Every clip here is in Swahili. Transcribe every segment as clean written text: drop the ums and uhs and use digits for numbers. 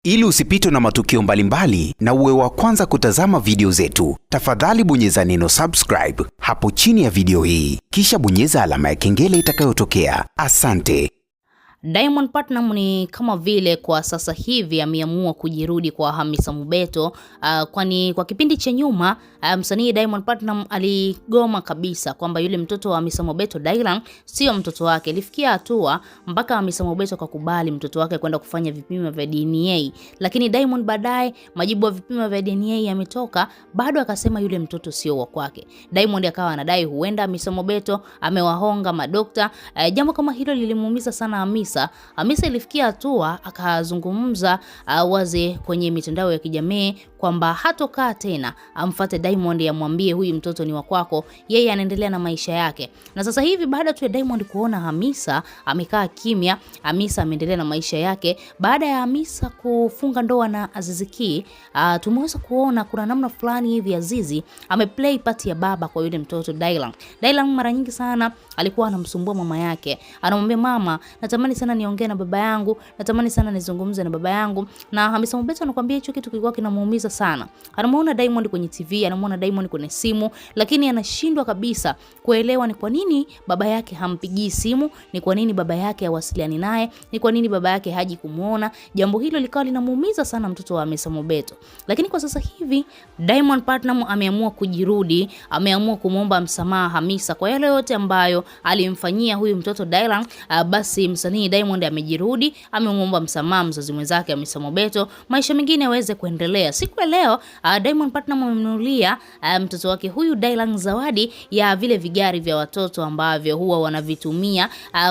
Ili usipitwe na matukio mbalimbali na uwe wa kwanza kutazama video zetu, tafadhali bonyeza neno subscribe hapo chini ya video hii, kisha bonyeza alama ya kengele itakayotokea. Asante. Diamond Platnumz ni kama vile kwa sasa hivi ameamua kujirudi kwa Hamisa Mobeto, kwani kwa kipindi cha nyuma msanii Diamond Platnumz aligoma kabisa kwamba yule mtoto wa Hamisa Mobeto Dylan sio mtoto wake. Ilifikia hatua mpaka Hamisa Mobeto akakubali mtoto wake kwenda kufanya vipimo vya DNA, lakini Diamond baadaye majibu ya vipimo vya DNA yametoka, bado akasema yule mtoto sio wa kwake. Diamond akawa anadai huenda Hamisa Mobeto amewahonga madokta. Jambo kama hilo lilimuumiza sana Hamisa. Hamisa ilifikia hatua akazungumza wazi kwenye mitandao ya kijamii kwamba hatokaa tena amfuate Diamond amwambie huyu mtoto ni wa kwako, yeye anaendelea na maisha yake. Na sasa hivi baada tu ya Diamond kuona Hamisa amekaa kimya, Hamisa ameendelea na maisha yake. Baada ya Hamisa kufunga ndoa na Azizi Ki, tumeweza kuona kuna namna fulani hivi Azizi ameplay part ya baba kwa yule mtoto Dylan. Dylan mara nyingi sana alikuwa anamsumbua mama yake, anamwambia mama, natamani sana niongee na baba yangu, natamani sana nizungumze na baba yangu. Na Hamisa Mobeto anakuambia hicho kitu kilikuwa kinamuumiza sana. Anamuona Diamond kwenye TV, anamuona Diamond kwenye simu, lakini anashindwa kabisa kuelewa ni kwa nini baba yake hampigii simu, ni kwa nini baba yake hawasiliani naye, ni kwa nini baba yake haji kumuona. Jambo hilo likawa linamuumiza sana mtoto wa Hamisa Mobeto. Lakini kwa sasa hivi Diamond Platnumz ameamua kujirudi, ameamua kumuomba msamaha Hamisa kwa yale yote ambayo alimfanyia huyu mtoto Dylan. Basi msanii Diamond amejirudi, amemuomba msamaha mzazi mwenzake Hamisa Mobeto, maisha mengine yaweze kuendelea. Siku ya leo Diamond Platnumz amemnunulia mtoto wake huyu Dylan zawadi ya vile vigari vya watoto ambavyo huwa wanavitumia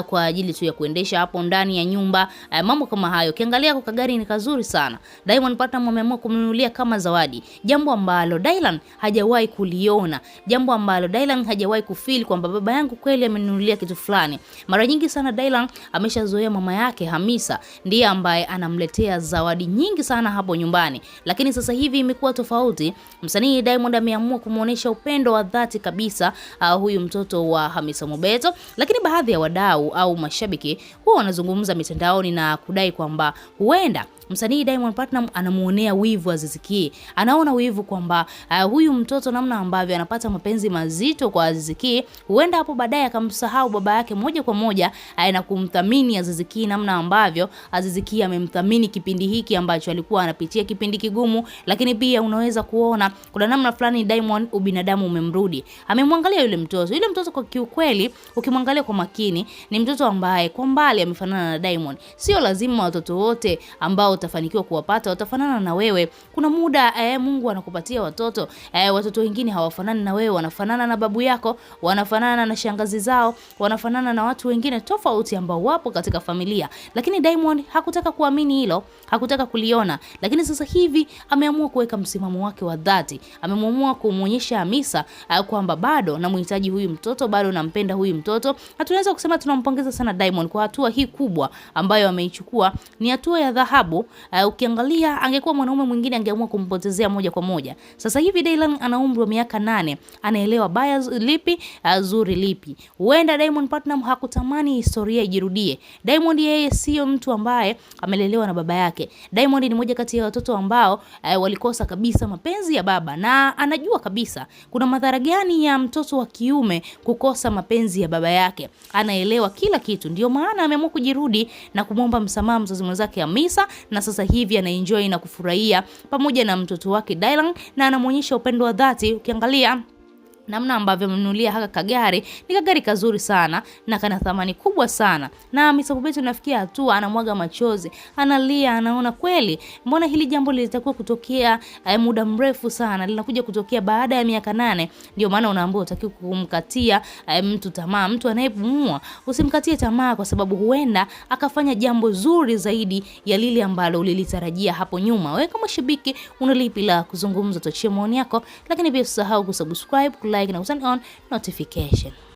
kwa ajili tu ya kuendesha hapo ndani ya nyumba, mambo kama hayo. Kiangalia kwa kagari ni kazuri sana. Diamond Platnumz ameamua kumnunulia kama zawadi, jambo ambalo Dylan hajawahi kuliona, jambo ambalo Dylan hajawahi kufeel kwamba baba yangu kweli amenunulia kitu fulani. Mara nyingi sana Dylan ameshazoea mama yake Hamisa ndiye ambaye anamletea zawadi nyingi sana hapo nyumbani, lakini sasa hivi imekuwa tofauti. Msanii Diamond ameamua kumuonesha upendo wa dhati kabisa huyu mtoto wa Hamisa Mobeto, lakini baadhi ya wadau au mashabiki huwa wanazungumza mitandaoni na kudai kwamba huenda msanii Diamond Platnumz anamuonea wivu Azizi Ki. Anaona wivu kwamba huyu mtoto namna ambavyo anapata mapenzi mazito kwa Azizi Ki, huenda hapo baadaye akamsahau baba yake moja kwa moja na kumthamini Azizi Ki namna ambavyo Azizi Ki amemthamini kipindi hiki ambacho alikuwa anapitia kipindi kigumu. Lakini pia unaweza kuona kuna namna fulani Diamond ubinadamu umemrudi. Amemwangalia yule mtoto. Yule mtoto kwa kiukweli ukimwangalia kwa makini ni mtoto ambaye kwa mbali amefanana na Diamond. Sio lazima watoto wote ambao utafanikiwa kuwapata watafanana na wewe. Kuna muda Mungu anakupatia watoto watoto wengine hawafanani na wewe, wanafanana na babu yako, wanafanana na shangazi zao, wanafanana na watu wengine tofauti ambao wapo katika familia. Lakini Diamond hakutaka kuamini hilo, hakutaka kuliona. Lakini sasa hivi ameamua kuweka msimamo wake wa dhati. Ameamua kumuonyesha Hamisa kwamba bado namhitaji huyu mtoto, bado nampenda huyu mtoto. Na tunaweza kusema tunampongeza sana Diamond kwa hatua hii kubwa ambayo ameichukua. Ni hatua ya dhahabu. Ukiangalia angekuwa mwanaume mwingine angeamua kumpotezea moja kwa moja. Sasa hivi Dylan ana umri wa miaka 8, anaelewa baya lipi, zuri lipi. Huenda Diamond Platnumz hakutamani historia ijirudie. Diamond yeye sio mtu ambaye amelelewa na baba yake. Diamond ni moja kati ya watoto ambao walikosa kabisa mapenzi ya baba, na anajua kabisa kuna madhara gani ya mtoto wa kiume kukosa mapenzi ya baba yake. Anaelewa kila kitu, ndio maana ameamua kujirudi na kumwomba msamaha mzazi mwenzake Hamisa, na sasa hivi anaenjoy na kufurahia pamoja na mtoto wake Dylan, na anamuonyesha upendo wa dhati. Ukiangalia namna ambavyo amenunulia haka kagari, ni kagari kazuri sana na kana thamani kubwa sana. Na Hamisa Mobeto nafikia hatua anamwaga machozi, analia, anaona kweli mbona hili jambo lilitakiwa kutokea muda mrefu sana, linakuja kutokea baada ya miaka 8. Ndio maana unaambiwa utakiwa kumkatia mtu tamaa. Mtu anayepumua usimkatie tamaa, kwa sababu huenda akafanya jambo zuri zaidi ya lile ambalo ulilitarajia hapo nyuma. Wewe kama shabiki unalipi la kuzungumza? Tuachie maoni yako, lakini pia usisahau kusubscribe, like na turn on notification.